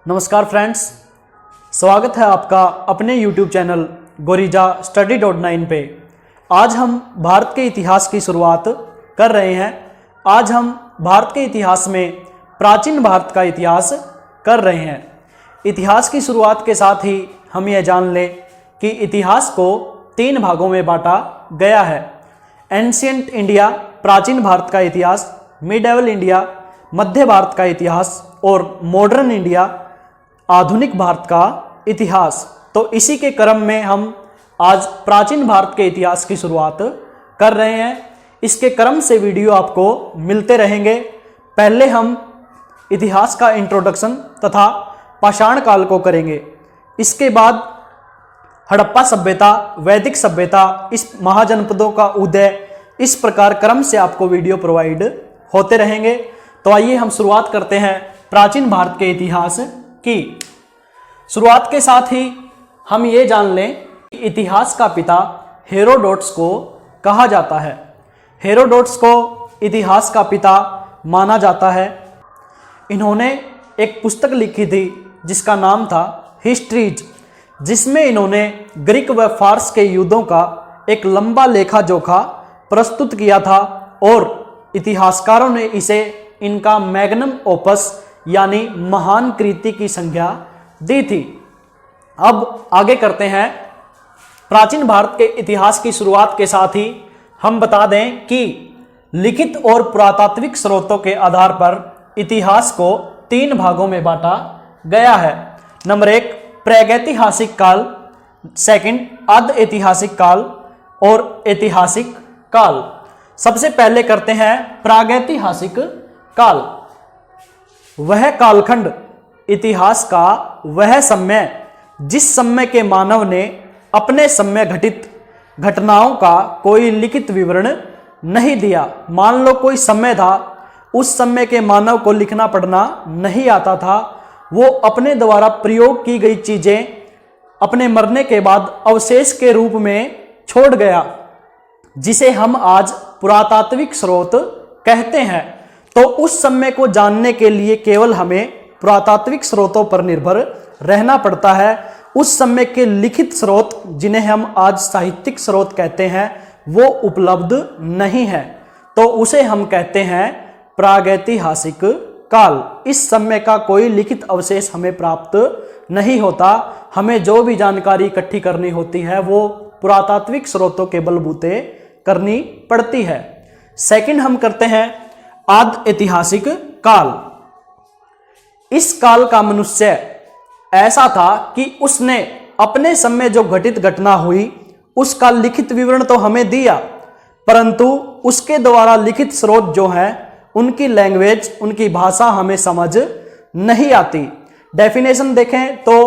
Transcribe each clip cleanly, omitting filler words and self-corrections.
नमस्कार फ्रेंड्स, स्वागत है आपका अपने YouTube चैनल गोरिजा Study.9 पे। आज हम भारत के इतिहास की शुरुआत कर रहे हैं। आज हम भारत के इतिहास में प्राचीन भारत का इतिहास कर रहे हैं। इतिहास की शुरुआत के साथ ही हम यह जान लें कि इतिहास को 3 भागों में बांटा गया है। एंशिएंट इंडिया प्राचीन भारत का इतिहास, मिडेवल इंडिया मध्य भारत का इतिहास और मॉडर्न इंडिया आधुनिक भारत का इतिहास। तो इसी के क्रम में हम आज प्राचीन भारत के इतिहास की शुरुआत कर रहे हैं। इसके क्रम से वीडियो आपको मिलते रहेंगे। पहले हम इतिहास का इंट्रोडक्शन तथा पाषाण काल को करेंगे। इसके बाद हड़प्पा सभ्यता, वैदिक सभ्यता, इस महाजनपदों का उदय, इस प्रकार क्रम से आपको वीडियो प्रोवाइड होते रहेंगे। तो आइए हम शुरुआत करते हैं प्राचीन भारत के इतिहास की। शुरुआत के साथ ही हम ये जान लें कि इतिहास का पिता हेरोडोटस को कहा जाता है। हेरोडोटस को इतिहास का पिता माना जाता है। इन्होंने एक पुस्तक लिखी थी जिसका नाम था हिस्ट्रीज, जिसमें इन्होंने ग्रीक व फारस के युद्धों का एक लंबा लेखा जोखा प्रस्तुत किया था और इतिहासकारों ने इसे इनका मैग्नम ओपस यानी महान कृति की संज्ञा दी थी। अब आगे करते हैं। प्राचीन भारत के इतिहास की शुरुआत के साथ ही हम बता दें कि लिखित और पुरातात्विक स्रोतों के आधार पर इतिहास को 3 भागों में बांटा गया है। नंबर 1 प्रागैतिहासिक काल, सेकंड अर्ध ऐतिहासिक काल और ऐतिहासिक काल। सबसे पहले करते हैं प्रागैतिहासिक काल। वह कालखंड इतिहास का वह समय जिस समय के मानव ने अपने समय घटित घटनाओं का कोई लिखित विवरण नहीं दिया। मान लो कोई समय था, उस समय के मानव को लिखना पढ़ना नहीं आता था। वो अपने द्वारा प्रयोग की गई चीजें अपने मरने के बाद अवशेष के रूप में छोड़ गया, जिसे हम आज पुरातात्विक स्रोत कहते हैं। तो उस समय को जानने के लिए केवल हमें पुरातात्विक स्रोतों पर निर्भर रहना पड़ता है। उस समय के लिखित स्रोत, जिन्हें हम आज साहित्यिक स्रोत कहते हैं, वो उपलब्ध नहीं है। तो उसे हम कहते हैं प्रागैतिहासिक काल। इस समय का कोई लिखित अवशेष हमें प्राप्त नहीं होता। हमें जो भी जानकारी इकट्ठी करनी होती है वो पुरातात्विक स्रोतों के बलबूते करनी पड़ती है। सेकंड हम करते हैं आद ऐतिहासिक काल। इस काल का मनुष्य ऐसा था कि उसने अपने समय जो घटित घटना हुई उसका लिखित विवरण तो हमें दिया, परंतु उसके द्वारा लिखित स्रोत जो हैं उनकी लैंग्वेज, उनकी भाषा हमें समझ नहीं आती। डेफिनेशन देखें तो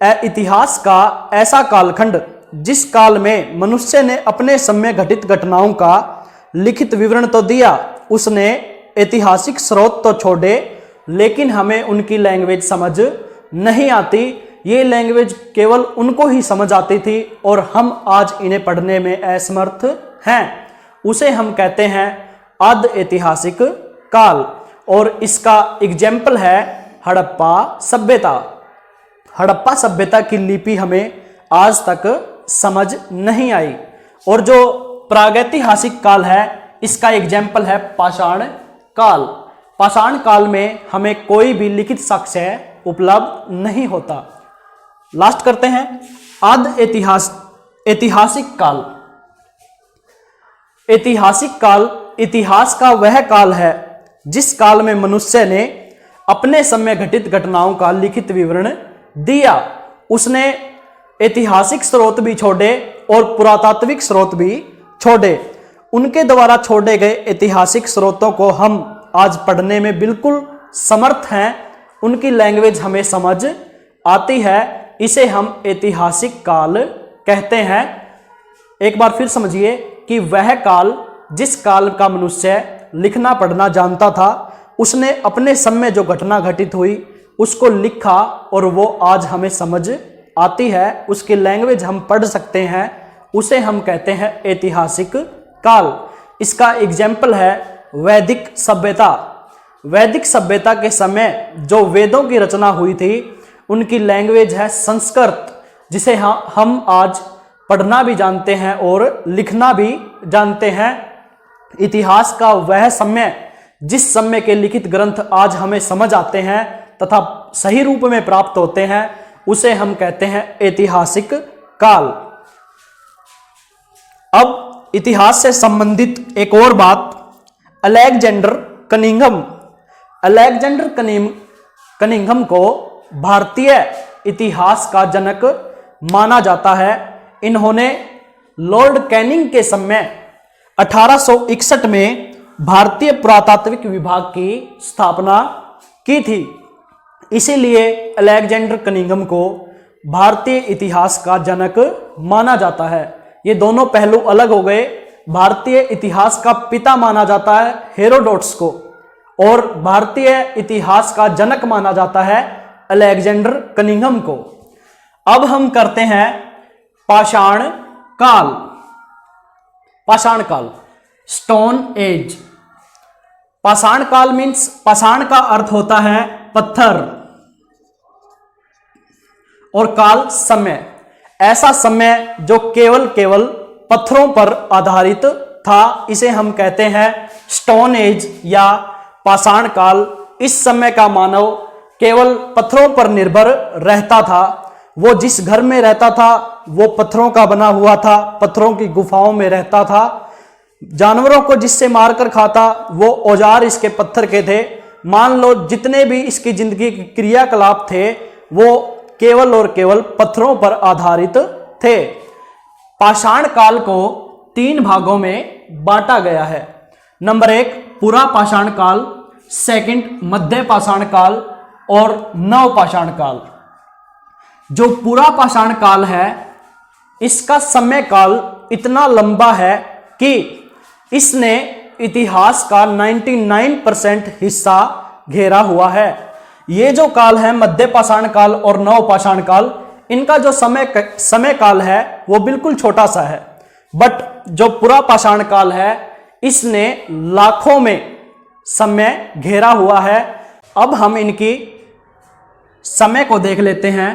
इतिहास का ऐसा कालखंड जिस काल में मनुष्य ने अपने समय घटित घटनाओं का लिखित विवरण तो दिया, उसने ऐतिहासिक स्रोत तो छोड़े, लेकिन हमें उनकी लैंग्वेज समझ नहीं आती। ये लैंग्वेज केवल उनको ही समझ आती थी और हम आज इन्हें पढ़ने में असमर्थ हैं। उसे हम कहते हैं अर्ध ऐतिहासिक काल। और इसका एग्जाम्पल है हड़प्पा सभ्यता। हड़प्पा सभ्यता की लिपि हमें आज तक समझ नहीं आई। और जो प्रागैतिहासिक काल है, इसका एग्जाम्पल है पाषाण काल। पाषाण काल में हमें कोई भी लिखित साक्ष्य उपलब्ध नहीं होता। लास्ट करते हैं आद ऐतिहासिक काल। ऐतिहासिक काल इतिहास का वह काल है जिस काल में मनुष्य ने अपने समय घटित घटनाओं का लिखित विवरण दिया। उसने ऐतिहासिक स्रोत भी छोड़े और पुरातात्विक स्रोत भी छोड़े। उनके द्वारा छोड़े गए ऐतिहासिक स्रोतों को हम आज पढ़ने में बिल्कुल समर्थ हैं। उनकी लैंग्वेज हमें समझ आती है। इसे हम ऐतिहासिक काल कहते हैं। एक बार फिर समझिए कि वह काल जिस काल का मनुष्य लिखना पढ़ना जानता था, उसने अपने समय जो घटना घटित हुई उसको लिखा और वो आज हमें समझ आती है। उसकी लैंग्वेज हम पढ़ सकते हैं। उसे हम कहते हैं ऐतिहासिक काल। इसका एग्जाम्पल है वैदिक सभ्यता। वैदिक सभ्यता के समय जो वेदों की रचना हुई थी उनकी लैंग्वेज है संस्कृत, जिसे हम आज पढ़ना भी जानते हैं और लिखना भी जानते हैं। इतिहास का वह समय जिस समय के लिखित ग्रंथ आज हमें समझ आते हैं तथा सही रूप में प्राप्त होते हैं उसे हम कहते हैं ऐतिहासिक काल। अब इतिहास से संबंधित एक और बात, अलेक्जेंडर कनिंघम को भारतीय इतिहास का जनक माना जाता है। इन्होंने लॉर्ड कैनिंग के समय 1861 में भारतीय पुरातात्विक विभाग की स्थापना की थी। इसीलिए अलेक्जेंडर कनिंघम को भारतीय इतिहास का जनक माना जाता है। ये दोनों पहलू अलग हो गए। भारतीय इतिहास का पिता माना जाता है हेरोडोटस को और भारतीय इतिहास का जनक माना जाता है अलेक्जेंडर कनिंघम को। अब हम करते हैं पाषाण काल, स्टोन एज। पाषाण काल मीन्स, पाषाण का अर्थ होता है पत्थर और काल समय, ऐसा समय जो केवल पत्थरों पर आधारित था, इसे हम कहते हैं स्टोन एज या पाषाण काल। इस समय का मानव केवल पत्थरों पर निर्भर रहता था। वो जिस घर में रहता था वो पत्थरों का बना हुआ था, पत्थरों की गुफाओं में रहता था। जानवरों को जिससे मारकर खाता वो औजार इसके पत्थर के थे। मान लो जितने भी इसकी जिंदगी के क्रियाकलाप थे वो केवल और केवल पत्थरों पर आधारित थे। पाषाण काल को 3 भागों में बांटा गया है। नंबर 1 पुरा पाषाण काल, सेकंड मध्य पाषाण काल और नव पाषाण काल। जो पुरा पाषाण काल है इसका समय काल इतना लंबा है कि इसने इतिहास का 99% हिस्सा घेरा हुआ है। ये जो काल है मध्य पाषाण काल और नव पाषाण काल, इनका जो समय काल है वो बिल्कुल छोटा सा है। बट जो पुरा पाषाण काल है इसने लाखों में समय घेरा हुआ है। अब हम इनकी समय को देख लेते हैं।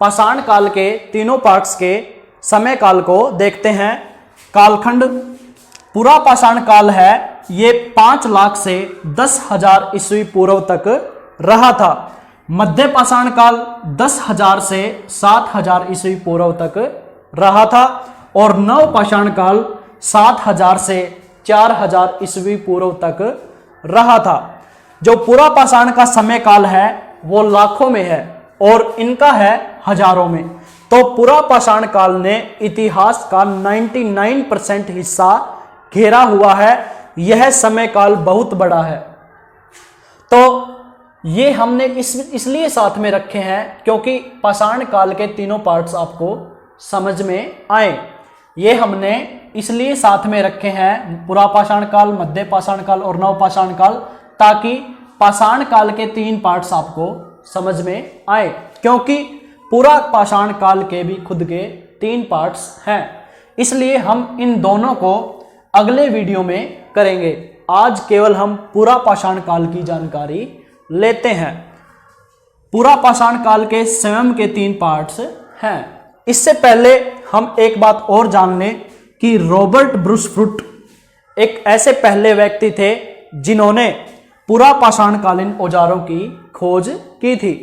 पाषाण काल के तीनों पार्ट्स के समय काल को देखते हैं। कालखंड पुरा पाषाण काल है, ये 5 लाख से 10,000 ईस्वी पूर्व तक रहा था। मध्य पाषाण काल 10,000 से 7,000 ईस्वी पूर्व तक रहा था और नव पाषाण काल 7,000 से 4,000 ईस्वी पूर्व तक रहा था। जो पुरा पाषाण का समय काल है वो लाखों में है और इनका है हजारों में। तो पुरा पाषाण काल ने इतिहास का 99% हिस्सा घेरा हुआ है। यह समय काल बहुत बड़ा है। तो ये हमने इसलिए साथ में रखे हैं क्योंकि पाषाण काल के तीनों पार्ट्स आपको समझ में आए। ये हमने इसलिए साथ में रखे हैं, पुरा पाषाण काल, मध्य पाषाण काल और नव पाषाण काल, ताकि पाषाण काल के 3 पार्ट्स आपको समझ में आए। क्योंकि पूरा पाषाण काल के भी खुद के 3 पार्ट्स हैं, इसलिए हम इन दोनों को अगले वीडियो में करेंगे। आज केवल हम पूरा पाषाण काल की जानकारी लेते हैं। पूरा पाषाण काल के स्वयं के 3 पार्ट्स हैं। इससे पहले हम एक बात और जान लें कि रॉबर्ट ब्रूस फ्रूट एक ऐसे पहले व्यक्ति थे जिन्होंने पूरा पाषाणकालीन औजारों की खोज की थी।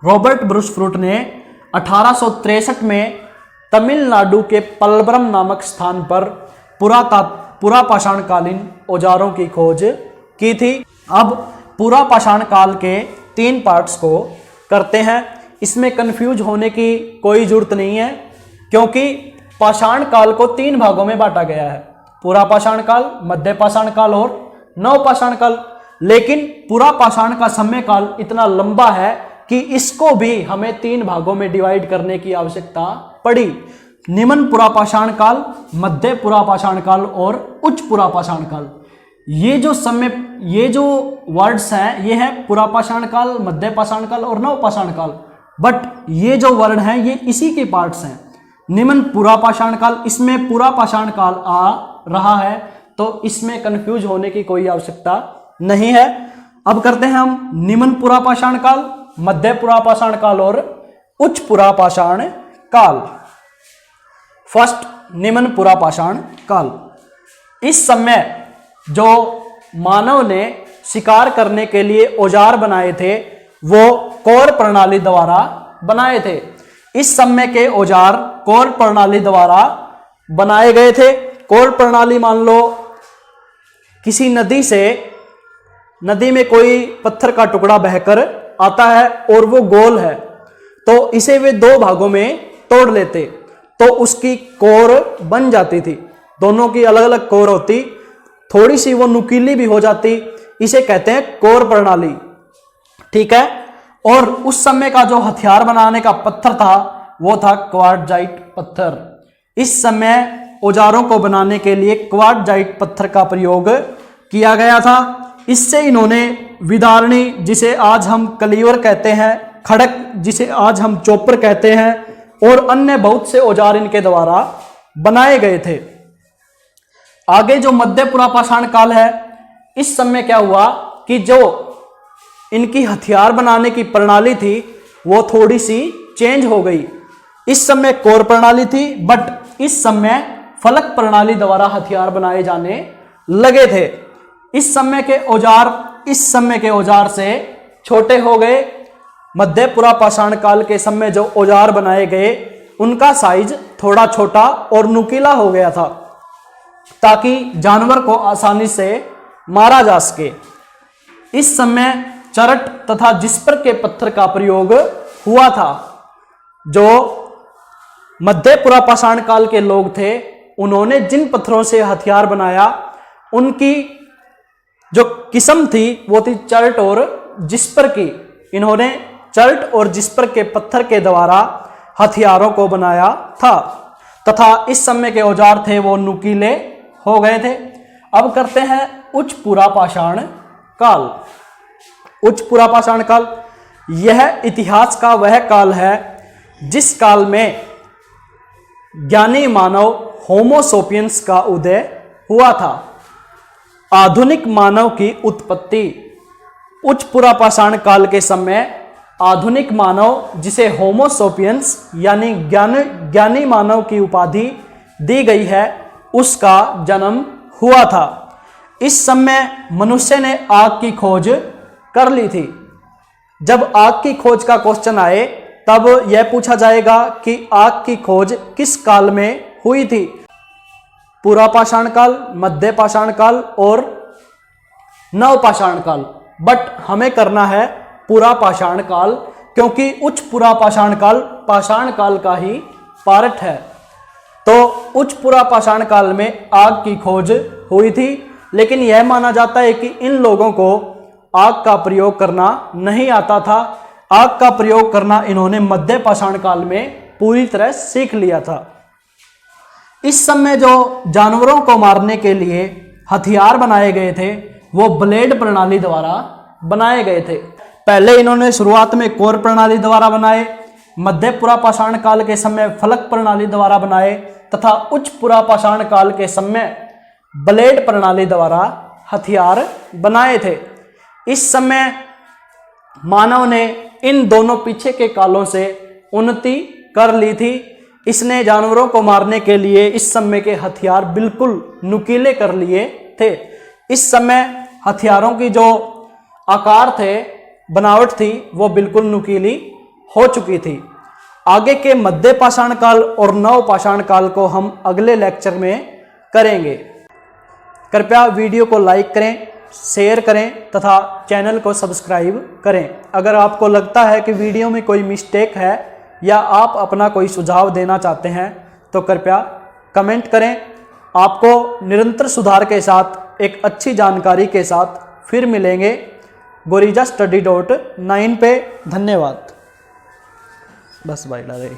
रॉबर्ट ब्रूस फ्रूट ने 1863 में तमिलनाडु के पल्वरम नामक स्थान पर पूरा पाषाणकालीन औजारों की खोज की थी। अब पूरा पाषाण काल के 3 पार्ट्स को करते हैं। इसमें कंफ्यूज होने की कोई जरूरत नहीं है क्योंकि पाषाण काल को 3 भागों में बांटा गया है, पूरा पाषाण काल, मध्य पाषाण काल और नव पाषाण काल। लेकिन पूरा पाषाण का समय काल इतना लंबा है कि इसको भी हमें 3 भागों में डिवाइड करने की आवश्यकता पड़ी। निम्न पुरा पाषाण काल, मध्य पुरा पाषाण काल और उच्च पुरा पाषाण काल। ये जो वर्ड्स हैं ये है पुरा पाषाण काल, मध्य पाषाण काल और नव पाषाण काल। बट ये जो वर्ड हैं ये इसी के पार्ट्स हैं। निम्न पुरा पाषाण काल, इसमें पूरा पाषाण काल आ रहा है तो इसमें कंफ्यूज होने की कोई आवश्यकता नहीं है। अब करते हैं हम निम्न पुरापाषाण काल, मध्य पुरापाषाण काल और उच्च पुरापाषाण काल। फर्स्ट, निम्न पुरापाषाण काल। इस समय जो मानव ने शिकार करने के लिए औजार बनाए थे वो कौर प्रणाली द्वारा बनाए थे। इस समय के औजार कौर प्रणाली द्वारा बनाए गए थे। कौर प्रणाली मान लो किसी नदी में कोई पत्थर का टुकड़ा बहकर आता है और वो गोल है, तो इसे वे दो भागों में तोड़ लेते तो उसकी कोर बन जाती थी। दोनों की अलग अलग कोर होती, थोड़ी सी वो नुकीली भी हो जाती, इसे कहते हैं कोर प्रणाली। ठीक है। और उस समय का जो हथियार बनाने का पत्थर था वो था क्वार्टजाइट पत्थर। इस समय औजारों को बनाने के लिए क्वार्टजाइट पत्थर का प्रयोग किया गया था। इससे इन्होंने विदारणी, जिसे आज हम कलीवर कहते हैं, खड़क, जिसे आज हम चोपर कहते हैं, और अन्य बहुत से औजार इनके द्वारा बनाए गए थे। आगे जो मध्य पुरापाषाण काल है, इस समय क्या हुआ कि जो इनकी हथियार बनाने की प्रणाली थी वो थोड़ी सी चेंज हो गई। इस समय कोर प्रणाली थी, बट इस समय फलक प्रणाली द्वारा हथियार बनाए जाने लगे थे। इस समय के औजार से छोटे हो गए। मध्य पुरापाषाण काल के समय जो औजार बनाए गए उनका साइज थोड़ा छोटा और नुकीला हो गया था ताकि जानवर को आसानी से मारा जा सके। इस समय चरट तथा जिस्पर के पत्थर का प्रयोग हुआ था। जो मध्य पुरापाषाण काल के लोग थे उन्होंने जिन पत्थरों से हथियार बनाया उनकी जो किस्म थी वो थी चरट और जिस्पर की। इन्होंने चरट और जिस्पर के पत्थर के द्वारा हथियारों को बनाया था तथा इस समय के औजार थे वो नुकीले हो गए थे। अब करते हैं उच्च पुरापाषाण काल। उच्च पुरापाषाण काल, यह इतिहास का वह काल है जिस काल में ज्ञानी मानव होमो सोपियंस का उदय हुआ था। आधुनिक मानव की उत्पत्ति उच्च पुरापाषाण काल के समय आधुनिक मानव, जिसे होमो सोपियंस यानी ज्ञानी मानव की उपाधि दी गई है, उसका जन्म हुआ था। इस समय मनुष्य ने आग की खोज कर ली थी। जब आग की खोज का क्वेश्चन आए तब यह पूछा जाएगा कि आग की खोज किस काल में हुई थी। पुरापाषाण काल, मध्य पाषाण काल और नवपाषाण काल, बट हमें करना है पुरापाषाण काल क्योंकि उच्च पुरापाषाण काल पाषाण काल का ही पार्ट है। तो उच्च पुरापाषाण काल में आग की खोज हुई थी, लेकिन यह माना जाता है कि इन लोगों को आग का प्रयोग करना नहीं आता था। आग का प्रयोग करना इन्होंने मध्य पाषाण काल में पूरी तरह सीख लिया था। इस समय जो जानवरों को मारने के लिए हथियार बनाए गए थे वो ब्लेड प्रणाली द्वारा बनाए गए थे। पहले इन्होंने शुरुआत में कोर प्रणाली द्वारा बनाए, मध्य पुरापाषाण काल के समय फलक प्रणाली द्वारा बनाए तथा उच्च पुरापाषाण काल के समय ब्लेड प्रणाली द्वारा हथियार बनाए थे। इस समय मानव ने इन दोनों पीछे के कालों से उन्नति कर ली थी। इसने जानवरों को मारने के लिए इस समय के हथियार बिल्कुल नुकीले कर लिए थे। इस समय हथियारों की जो आकार थे, बनावट थी, वो बिल्कुल नुकीली हो चुकी थी। आगे के मध्य पाषाण काल और नव पाषाण काल को हम अगले लेक्चर में करेंगे। कृपया वीडियो को लाइक करें, शेयर करें तथा चैनल को सब्सक्राइब करें। अगर आपको लगता है कि वीडियो में कोई मिस्टेक है या आप अपना कोई सुझाव देना चाहते हैं तो कृपया कमेंट करें। आपको निरंतर सुधार के साथ एक अच्छी जानकारी के साथ फिर मिलेंगे GorijaStudy.9 पे। धन्यवाद। बस भाई डाले।